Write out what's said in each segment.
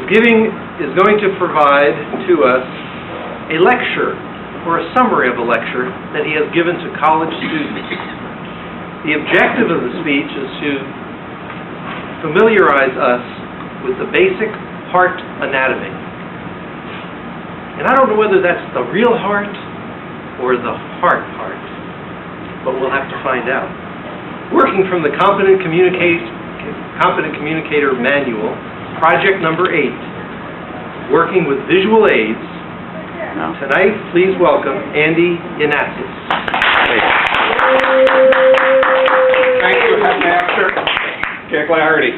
is going to provide to us a lecture, or a summary of a lecture, that he has given to college students. The objective of the speech is to familiarize us with the basic heart anatomy. And I don't know whether that's the real heart or the heart, but we'll have to find out. Working from the Competent Communicator Manual, project number 8, working with visual aids. Tonight, please welcome Andy Yanatsis. Thank you, Headmaster. Get clarity.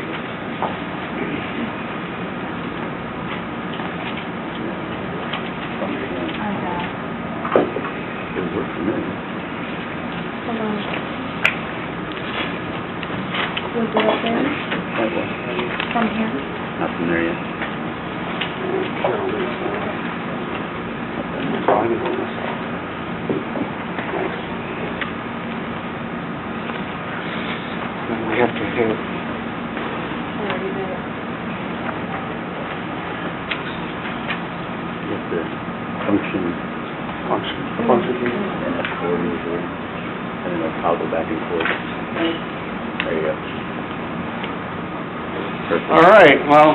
Was it up there? From here? Not from there yet. We have to hit. Get the function key. And that's forward usually. And then it'll toggle back and forth. There you go. Perfect. All right, well,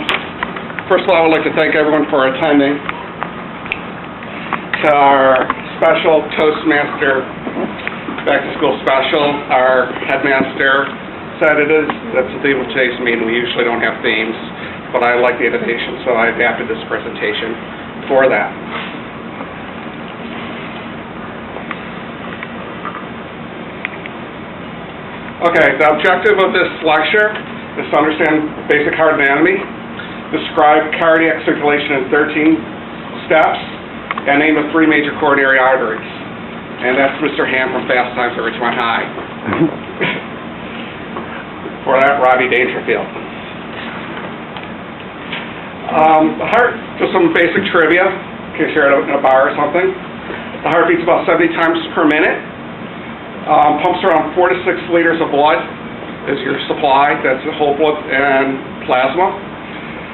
first of all, I would like to thank everyone for attending to our special Toastmaster back-to-school special. Our headmaster said that's the theme of today's meeting. We usually don't have themes, but I like the invitation, so I adapted this presentation for that. Okay, the objective of this lecture is to understand basic heart anatomy, describe cardiac circulation in 13 steps, and name the 3 major coronary arteries. And that's Mr. Ham from Fast Times at Richmond High. For that, Robbie Dangerfield. The heart, just some basic trivia, in case you're in a bar or something. The heart beats about 70 times per minute. Pumps around 4 to 6 liters of blood is your supply. That's the whole blood and plasma.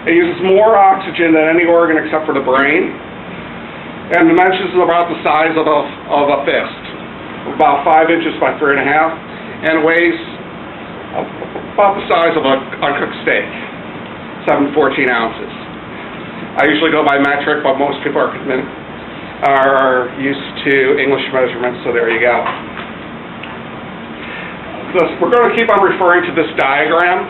It uses more oxygen than any organ except for the brain. And dimensions is about the size of a fist, about 5 inches by 3.5, and weighs about the size of a uncooked steak, 7 to 14 ounces. I usually go by metric, but most people are used to English measurements, so there you go. We're going to keep on referring to this diagram.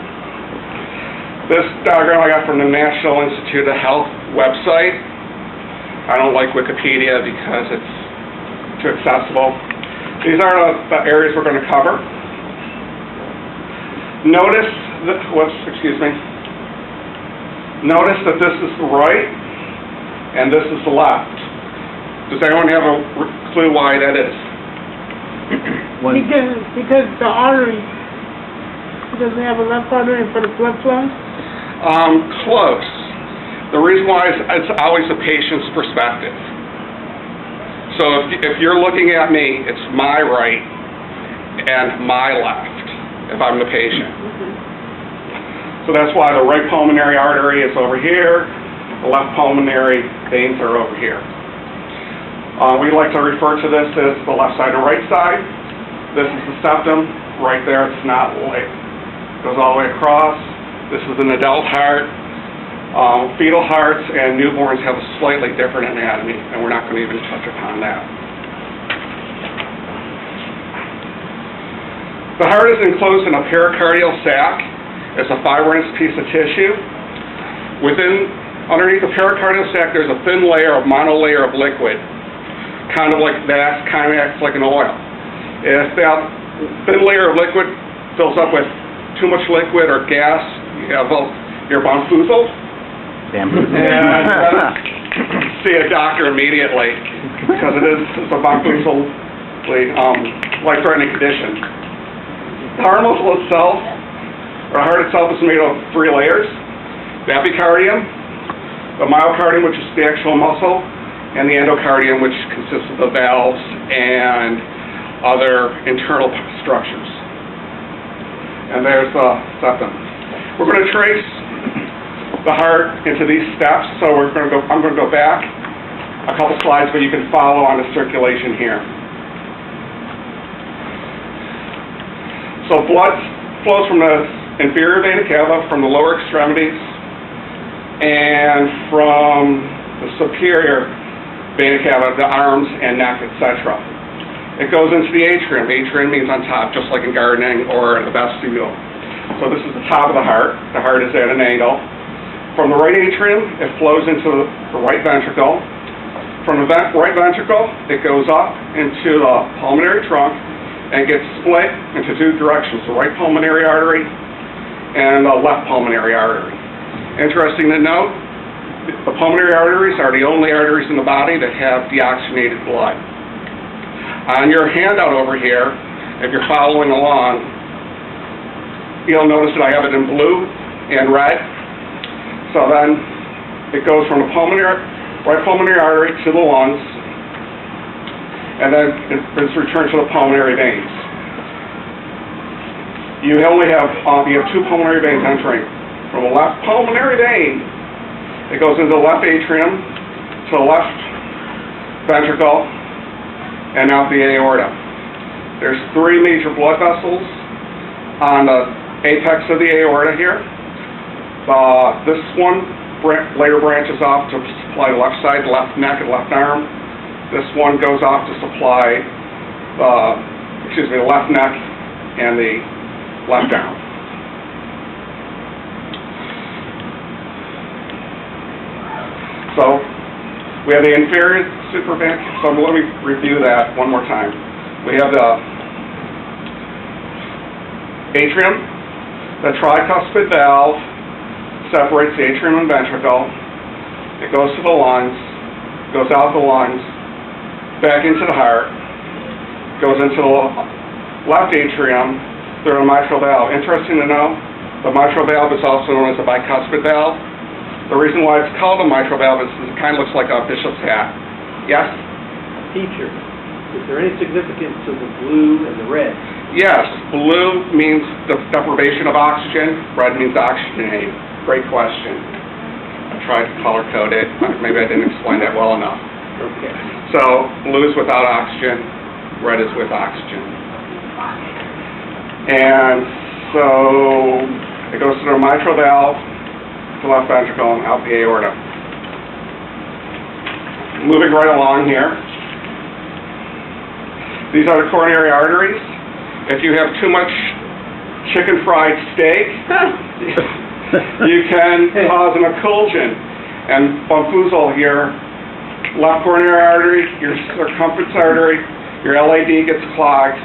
This diagram I got from the National Institute of Health website. I don't like Wikipedia because it's too accessible. These are the areas we're going to cover. Notice that, Notice that this is the right and this is the left. Does anyone have a clue why that is? Because the artery doesn't have a left artery for the blood flow? Close. The reason why is it's always the patient's perspective. So if you're looking at me, it's my right and my left if I'm the patient. So that's why the right pulmonary artery is over here, the left pulmonary veins are over here. We like to refer to this as the left side and right side. This is the septum. Right there, it's not like it goes all the way across. This is an adult heart. Fetal hearts and newborns have a slightly different anatomy, and we're not going to even touch upon that. The heart is enclosed in a pericardial sac. It's a fibrous piece of tissue. Underneath the pericardial sac, there's a thin layer of monolayer of liquid, kind of acts like an oil. If that thin layer of liquid fills up with too much liquid or gas, you're bamboozled. And see a doctor immediately because it's a bamboozled, life-threatening condition. The heart muscle itself, or the heart itself, is made of 3 layers: the epicardium, the myocardium, which is the actual muscle, and the endocardium, which consists of the valves and other internal structures. And there's the septum. We're going to trace the heart into these steps. So I'm going to go back a couple slides, but you can follow on the circulation here. So blood flows from the inferior vena cava, from the lower extremities, and from the superior vena cava, the arms and neck, etc. It goes into the atrium. Atrium means on top, just like in gardening or in the vestibule. So this is the top of the heart. The heart is at an angle. From the right atrium, it flows into the right ventricle. From the right ventricle, it goes up into the pulmonary trunk and gets split into two directions, the right pulmonary artery and the left pulmonary artery. Interesting to note, the pulmonary arteries are the only arteries in the body that have deoxygenated blood. On your handout over here, if you're following along, you'll notice that I have it in blue and red. So then it goes from the right pulmonary artery to the lungs, and then it's returned to the pulmonary veins. You only have two pulmonary veins entering. From the left pulmonary vein, it goes into the left atrium, to the left ventricle, and out the aorta. There's three major blood vessels on the apex of the aorta here. This one later branches off to supply the left side, left neck, and left arm. This one goes off to supply the left neck and the left arm. So we have the inferior supraventricular, so let me review that one more time. We have the atrium, the tricuspid valve separates the atrium and ventricle. It goes to the lungs, goes out the lungs, back into the heart, goes into the left atrium through the mitral valve. Interesting to know, the mitral valve is also known as the bicuspid valve. The reason why it's called a mitral valve is it kind of looks like a bishop's hat. Yes? Teacher, is there any significance to the blue and the red? Yes. Blue means the deprivation of oxygen. Red means oxygenate. Great question. I tried to color code it. Maybe I didn't explain that well enough. Okay. So blue is without oxygen. Red is with oxygen. And so it goes through the mitral valve, the left ventricle, and out the aorta. Moving right along here. These are the coronary arteries. If you have too much chicken fried steak, you can cause an occlusion and bamboozle your left coronary artery, your circumference artery, your LAD gets clogged.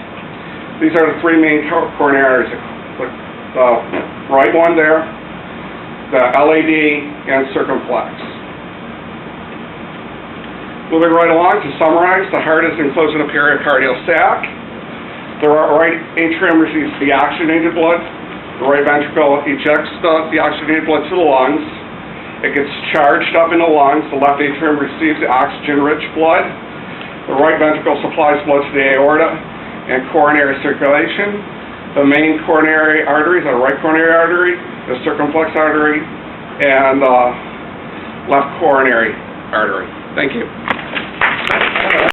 These are the three main coronary arteries. The right one there, the LAD, and circumflex. Moving right along, to summarize, the heart is enclosed in a pericardial sac. The right atrium receives deoxygenated blood. The right ventricle ejects the deoxygenated blood to the lungs. It gets charged up in the lungs. The left atrium receives the oxygen-rich blood. The right ventricle supplies blood to the aorta and coronary circulation. The main coronary arteries are the right coronary artery, the circumflex artery, and the left coronary artery. Thank you.